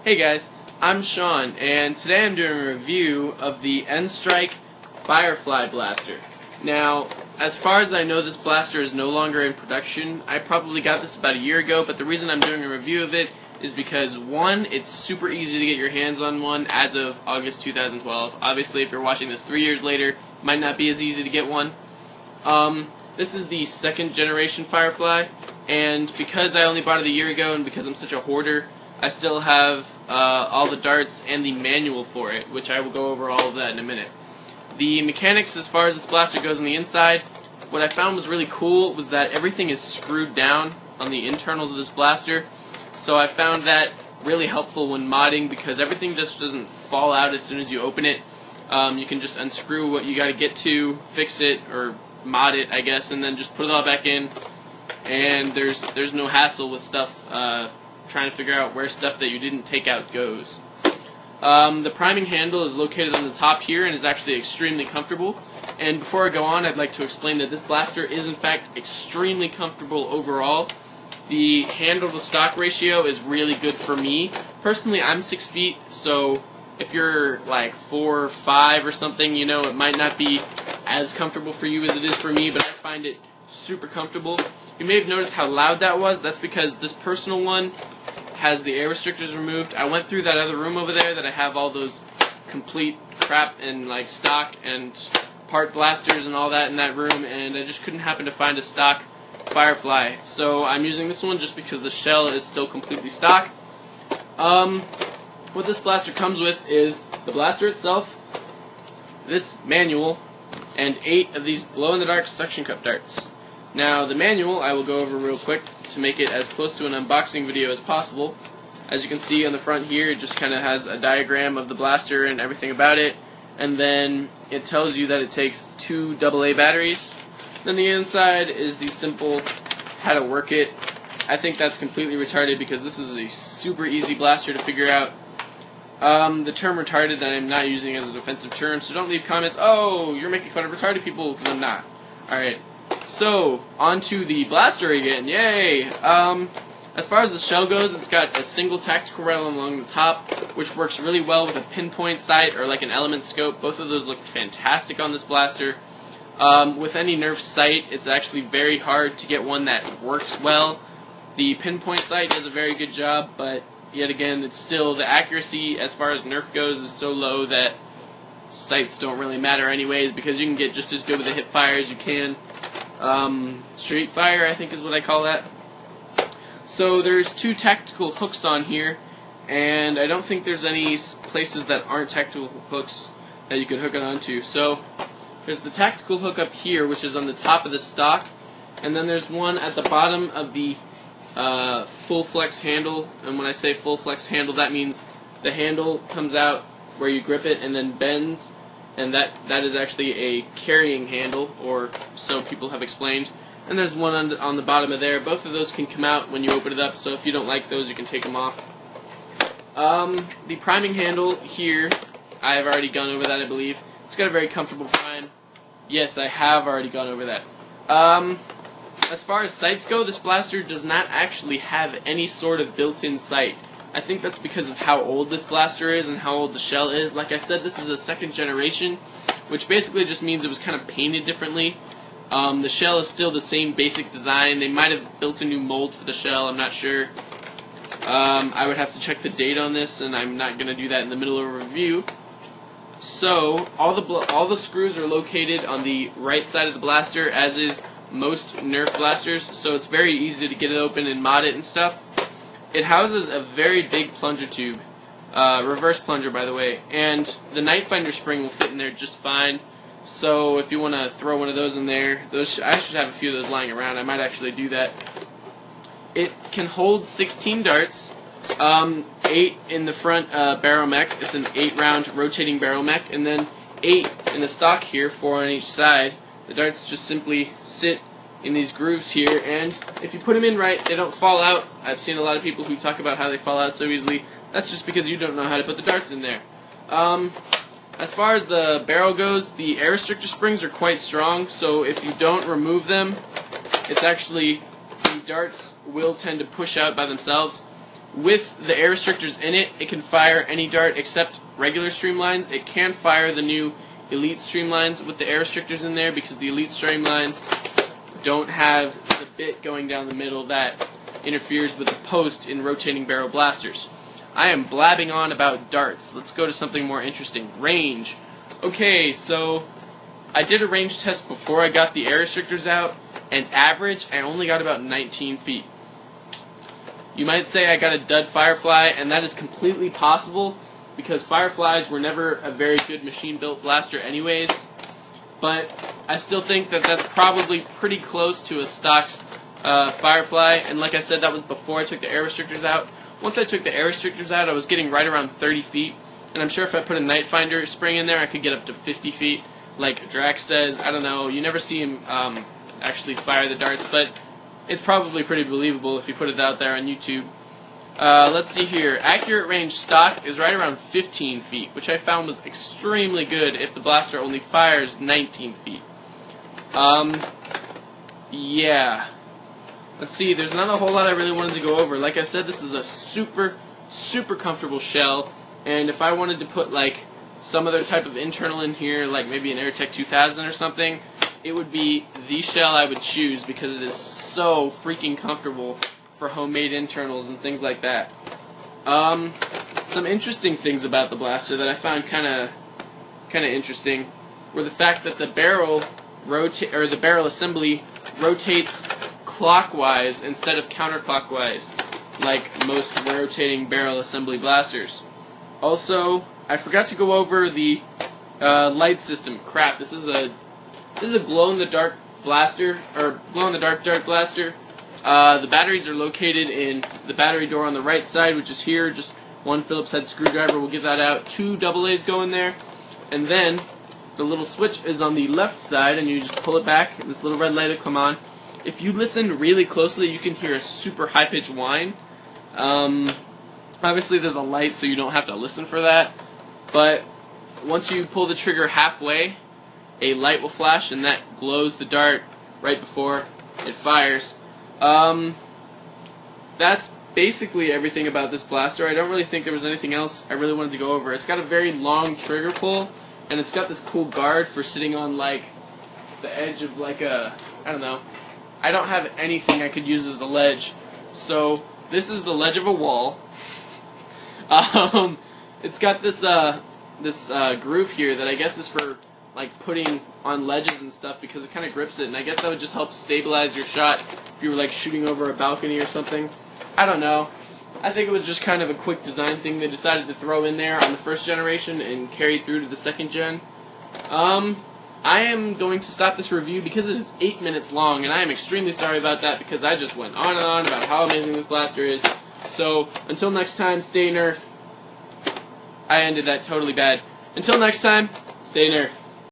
Hey guys, I'm Sean, and today I'm doing a review of the N-Strike Firefly blaster. Now, as far as I know, this blaster is no longer in production. I probably got this about a year ago, but the reason I'm doing a review of it is because, one, it's super easy to get your hands on one as of August 2012. Obviously, if you're watching this 3 years later, it might not be as easy to get one. This is the second generation Firefly, and because I only bought it a year ago and because I'm such a hoarder, I still have all the darts and the manual for it, which I will go over all of that in a minute. The mechanics as far as this blaster goes on the inside, what I found was really cool was that everything is screwed down on the internals of this blaster, so I found that really helpful when modding because everything just doesn't fall out as soon as you open it. You can just unscrew what you got to get to, fix it, or mod it, I guess, and then just put it all back in, and there's no hassle with stuff trying to figure out where stuff that you didn't take out goes. The priming handle is located on the top here and is actually extremely comfortable. And before I go on, I'd like to explain that this blaster is in fact extremely comfortable overall. The handle to stock ratio is really good for me. Personally, I'm 6 feet, so if you're like 4 or 5 or something, you know, it might not be as comfortable for you as it is for me, but I find it super comfortable. You may have noticed how loud that was. That's because this personal one has the air restrictors removed. I went through that other room over there that I have all those complete crap and like stock and part blasters and all that in that room, and I just couldn't happen to find a stock Firefly. So I'm using this one just because the shell is still completely stock. What this blaster comes with is the blaster itself, this manual, and 8 of these glow-in-the-dark suction cup darts. Now, the manual I will go over real quick to make it as close to an unboxing video as possible. As you can see on the front here, it just kind of has a diagram of the blaster and everything about it, and then it tells you that it takes 2 AA batteries. Then the inside is the simple how to work it. I think that's completely retarded because this is a super easy blaster to figure out. The term retarded that I'm not using as a defensive term, so don't leave comments, oh, you're making fun of retarded people, because I'm not. Alright, so, onto the blaster again, yay! As far as the shell goes, it's got a single tactical rail along the top, which works really well with a pinpoint sight or like an element scope. Both of those look fantastic on this blaster. With any Nerf sight, it's actually very hard to get one that works well. The pinpoint sight does a very good job, but yet again, it's still, the accuracy as far as Nerf goes is so low that sights don't really matter anyways, because you can get just as good with a hip fire as you can. Straight fire, I think is what I call that. So there's 2 tactical hooks on here, and I don't think there's any places that aren't tactical hooks that you could hook it onto. So there's the tactical hook up here, which is on the top of the stock, and then there's one at the bottom of the full flex handle. And when I say full flex handle, that means the handle comes out where you grip it and then bends, and that is actually a carrying handle, or so people have explained. And there's one on the bottom of there. Both of those can come out when you open it up, so if you don't like those, you can take them off. The priming handle here, I've already gone over that, I believe. It's got a very comfortable prime. Yes, I have already gone over that. As far as sights go, this blaster does not actually have any sort of built-in sight. I think that's because of how old this blaster is and how old the shell is. Like I said, this is a second generation, which basically just means it was kind of painted differently. The shell is still the same basic design. They might have built a new mold for the shell, I'm not sure. I would have to check the date on this, and I'm not going to do that in the middle of a review. So, all the screws are located on the right side of the blaster, as is most Nerf blasters, so it's very easy to get it open and mod it and stuff. It houses a very big plunger tube, reverse plunger by the way, and the Night Finder spring will fit in there just fine. So if you want to throw one of those in there, I should have a few of those lying around. I might actually do that. It can hold 16 darts, 8 in the front barrel mech. It's an 8-round rotating barrel mech, and then 8 in the stock here, 4 on each side. The darts just simply sit in these grooves here, and if you put them in right, they don't fall out. I've seen a lot of people who talk about how they fall out so easily. That's just because you don't know how to put the darts in there. As far as the barrel goes, the air restrictor springs are quite strong, so if you don't remove them, it's actually, the darts will tend to push out by themselves. with the air restrictors in it, it can fire any dart except regular streamlines. It can fire the new Elite streamlines with the air restrictors in there because the Elite streamlines don't have the bit going down the middle that interferes with the post in rotating barrel blasters. I am blabbing on about darts. Let's go to something more interesting. Range. Okay, so I did a range test before I got the air restrictors out, and average, I only got about 19 feet. You might say I got a dud Firefly, and that is completely possible because Fireflies were never a very good machine-built blaster anyways, but I still think that that's probably pretty close to a stock Firefly, and like I said, that was before I took the air restrictors out. Once I took the air restrictors out, I was getting right around 30 feet, and I'm sure if I put a Night Finder spring in there, I could get up to 50 feet. Like Drax says, I don't know, you never see him actually fire the darts, but it's probably pretty believable if you put it out there on YouTube. Let's see here. Accurate range stock is right around 15 feet, which I found was extremely good if the blaster only fires 19 feet. Yeah. Let's see, there's not a whole lot I really wanted to go over. Like I said, this is a super, super comfortable shell, and if I wanted to put, like, some other type of internal in here, like maybe an AirTech 2000 or something, it would be the shell I would choose because it is so freaking comfortable for homemade internals and things like that. Some interesting things about the blaster that I found kind of interesting were the fact that the barrel the barrel assembly rotates clockwise instead of counterclockwise, like most rotating barrel assembly blasters. Also, I forgot to go over the light system. Crap, this is a glow-in-the-dark blaster, or glow-in-the-dark dart blaster. The batteries are located in the battery door on the right side, which is here. Just one Phillips head screwdriver will get that out. 2 AA's go in there, and then the little switch is on the left side, and you just pull it back, and this little red light will come on. If you listen really closely, you can hear a super high-pitched whine. Obviously, there's a light, so you don't have to listen for that. But once you pull the trigger halfway, a light will flash, and that glows the dart right before it fires. That's basically everything about this blaster. I don't really think there was anything else I really wanted to go over. It's got a very long trigger pull, and it's got this cool guard for sitting on, like, the edge of, like, I don't know. I don't have anything I could use as a ledge, so this is the ledge of a wall. It's got this groove here that I guess is for, like, putting on ledges and stuff because it kind of grips it, and I guess that would just help stabilize your shot if you were, like, shooting over a balcony or something. I don't know. I think it was just kind of a quick design thing they decided to throw in there on the first generation and carry through to the second gen. I am going to stop this review because it is 8 minutes long, and I am extremely sorry about that because I just went on and on about how amazing this blaster is. So, until next time, stay Nerf. I ended that totally bad. Until next time, stay Nerf.